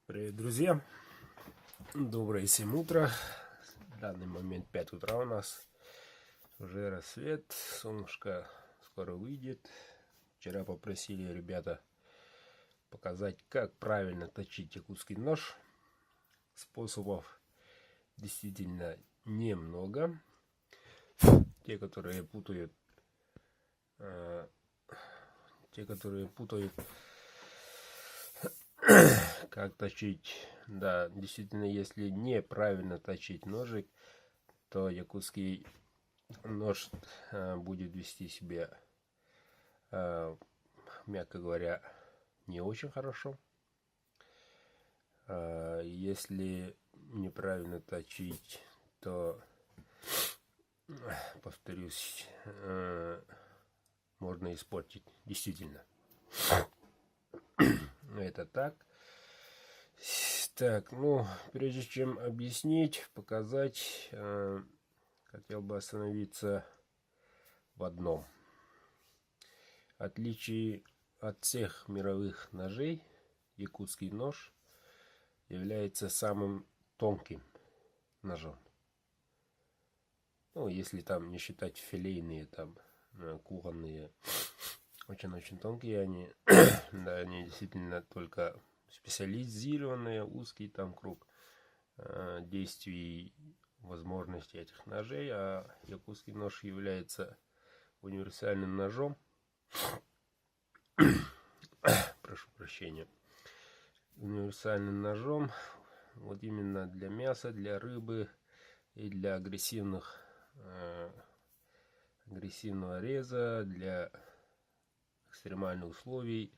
Привет, друзья! Доброе 7 утра. В данный момент 5 утра у нас. Уже рассвет. Солнышко скоро выйдет. Вчера попросили ребята показать, как правильно точить якутский нож. Способов действительно немного. Те, которые путают, как точить. Да, действительно, если неправильно точить ножик, то якутский нож будет вести себя, мягко говоря, не очень хорошо. Если неправильно точить, то, повторюсь, можно испортить. Действительно. Это так. Так, ну, прежде чем объяснить, показать, хотел бы остановиться в одном. Отличие от всех мировых ножей, якутский нож является самым тонким ножом. Ну, если там не считать филейные, там, кухонные, очень-очень тонкие они. Да, они действительно только специализированные, узкий там круг действий, возможностей этих ножей, а якутский нож является универсальным ножом. Прошу прощения. Универсальным ножом вот именно для мяса, для рыбы и для агрессивного реза, для экстремальных условий.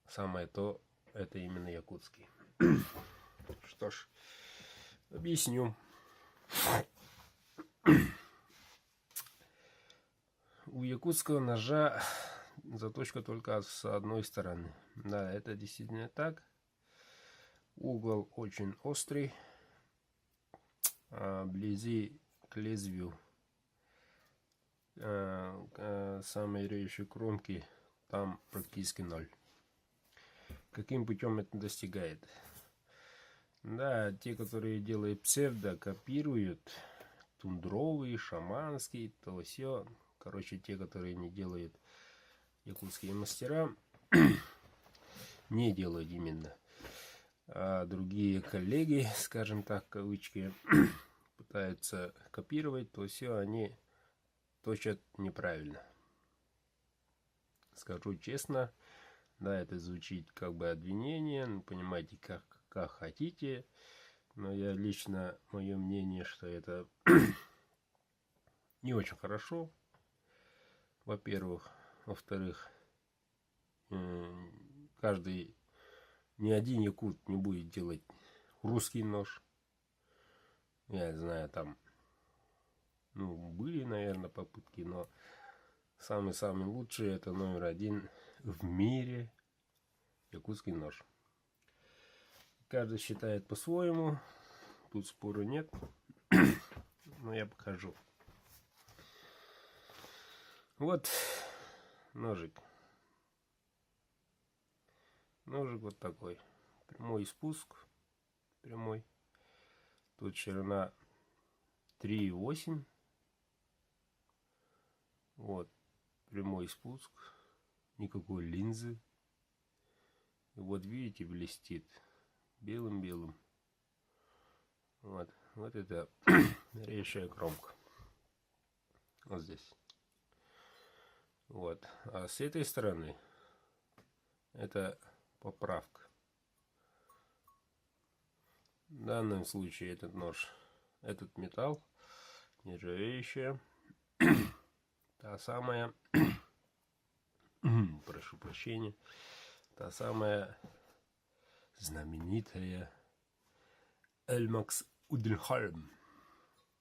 Самое то, это именно якутский. Что ж, объясню. У якутского ножа заточка только с одной стороны. Да, это действительно так. Угол очень острый. Вблизи к лезвию самой режущей кромки там практически 0. Каким путем это достигает? Да, те, которые делают псевдо, копируют тундровый, шаманский, то все. Короче, те, которые не делают якутские мастера, не делают именно. А другие коллеги, скажем так, кавычки, пытаются копировать, то все они точат неправильно. Скажу честно, да, это звучит как бы обвинение, ну, понимаете, как хотите, но я лично, мое мнение, что это не очень хорошо, во-первых. Во-вторых, каждый, ни один якут не будет делать русский нож. Я знаю, там, ну, были, наверное, попытки, но самый-самый лучший, это номер 1 в мире якутский нож. Каждый считает по-своему, тут спора нет, но я покажу. Вот ножик. Ножик вот такой. Прямой спуск. Прямой. Тут ширина 3,8. Вот. Прямой спуск. Никакой линзы. И вот видите, блестит. Белым-белым. Вот. Вот это режущая кромка. Вот здесь. Вот. А с этой стороны это поправка. В данном случае этот нож, этот металл, нержавеющая, та самая, прошу прощения, та самая знаменитая Эльмакс Удельхальм.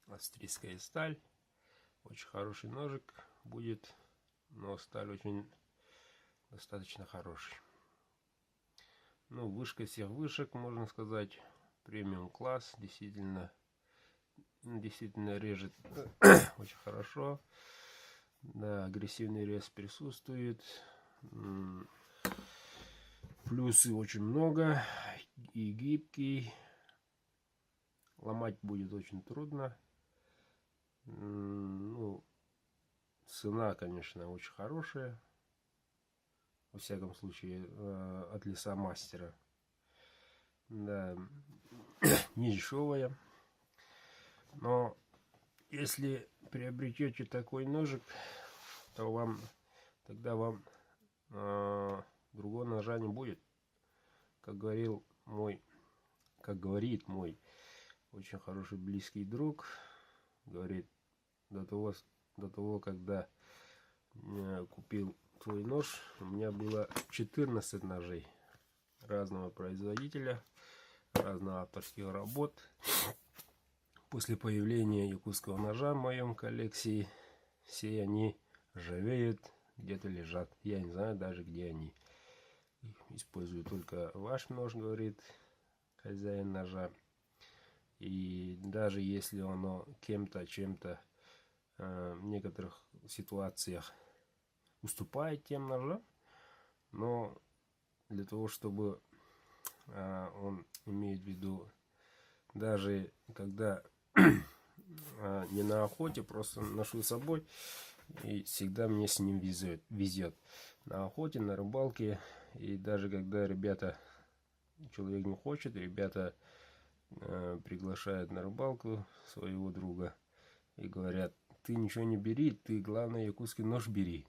Австрийская сталь. Очень хороший ножик будет, но сталь очень достаточно хороший. Ну, вышка всех вышек, можно сказать. Премиум класс. Действительно режет очень хорошо. Да, агрессивный рез присутствует. Плюсы очень много. и гибкий. Ломать будет очень трудно. Ну, цена, конечно, очень хорошая. Во всяком случае, от Лесомастера. Да, не дешевая. Но если приобретете такой ножик, то тогда вам другого ножа не будет. Как говорит мой очень хороший близкий друг, говорит, до того, когда купил твой нож, у меня было 14 ножей разного производителя, разных авторских работ. После появления якутского ножа в моем коллекции, все они ржавеют, где-то лежат. Я не знаю даже, где они. Использую только ваш нож, говорит хозяин ножа. И даже если оно кем-то, чем-то в некоторых ситуациях уступает тем ножам, но для того, чтобы он имеет в виду, даже когда не на охоте, просто ношу с собой, и всегда мне с ним везет. На охоте, на рыбалке, и даже когда человек не хочет, ребята приглашают на рыбалку своего друга и говорят: ты ничего не бери, ты главное якутский нож бери.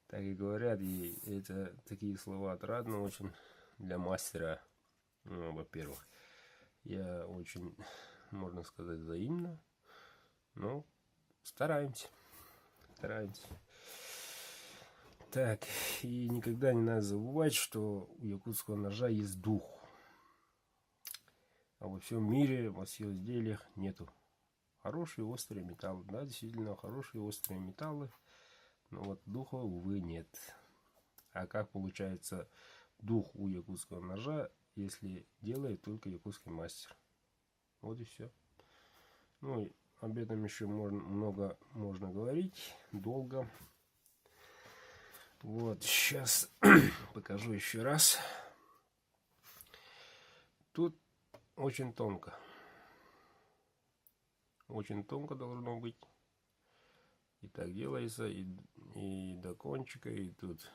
Так и говорят, и это такие слова отрадно очень для мастера. Ну, во-первых, я очень, можно сказать, взаимно, но стараемся. Так, и никогда не надо забывать, что у якутского ножа есть дух. А во всем мире, во всех изделиях нету. Хорошие острые металлы. Да, действительно, хорошие острые металлы. Но вот духа, увы, нет. А как получается дух у якутского ножа, если делает только якутский мастер? Вот и все. Ну, и об этом еще много можно говорить. Долго. Вот, сейчас покажу еще раз. Тут очень тонко. Очень тонко должно быть. И так делается, и до кончика, и тут.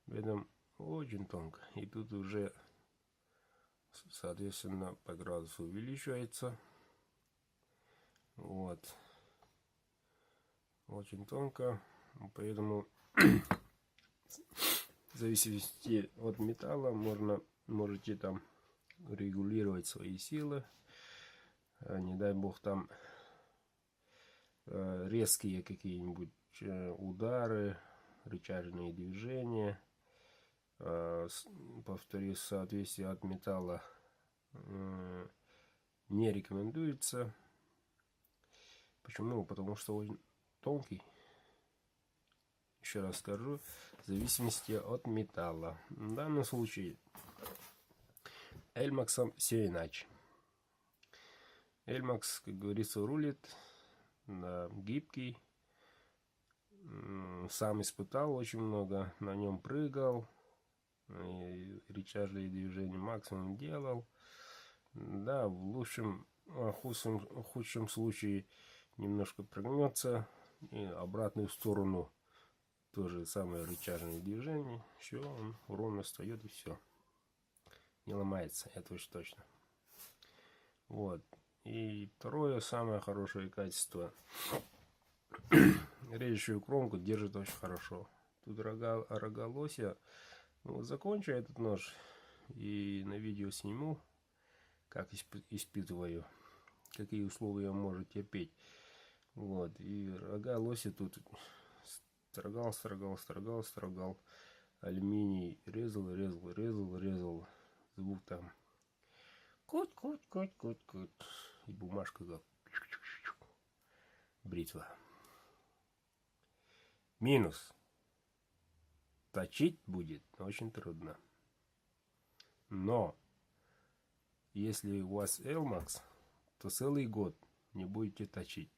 В этом очень тонко. И тут уже, соответственно, по градусу увеличивается. Вот. Очень тонко. Поэтому в зависимости от металла можете там регулировать свои силы. Не дай бог там резкие какие-нибудь удары, рычажные движения. Повторюсь, в соответствии от металла не рекомендуется. Почему? Потому что он тонкий. Еще раз скажу, в зависимости от металла. В данном случае Эльмаксом все иначе. Эльмакс, как говорится, рулит, да, гибкий. Сам испытал очень много, на нем прыгал, и рычажные движения максимум делал. Да, в худшем случае немножко прогнется, и обратную сторону то же самое рычажное движение. Все, он ровно встает, и все. Не ломается, это уж точно. Вот. И второе, самое хорошее качество. Режущую кромку держит очень хорошо. Тут рога лося. Ну, вот закончу этот нож и на видео сниму, как испытываю, какие условия он может терпеть. Вот. И рога лося тут строгал. Алюминий резал. Звук там кут. И бумажка как бритва. Минус. Точить будет очень трудно. Но если у вас Эльмакс, то целый год не будете точить.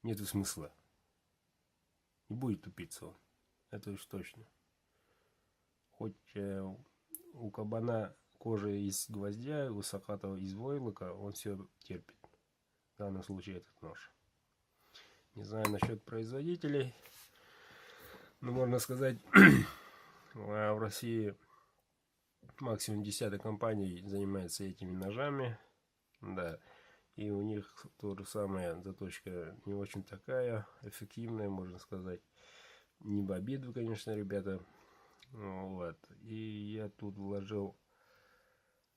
Нету смысла. Не будет тупиться он. Это уж точно. Хоть у кабана кожа из гвоздя, у сакатова из войлока, он все терпит. В данном случае этот нож. Не знаю насчет производителей, но можно сказать, в России максимум десяток компаний занимается этими ножами. Да. И у них то же самое, заточка не очень такая эффективная, можно сказать. Не в обиду, конечно, ребята. Вот. И я тут вложил,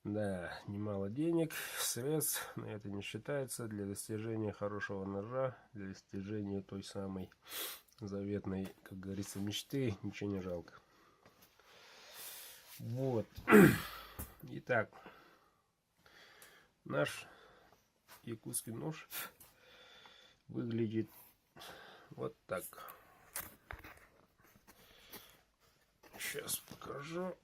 да, немало денег, средств, но это не считается, для достижения хорошего ножа, для достижения той самой заветной, как говорится, мечты, ничего не жалко. Вот. Итак, наш якутский нож выглядит вот так. Сейчас покажу.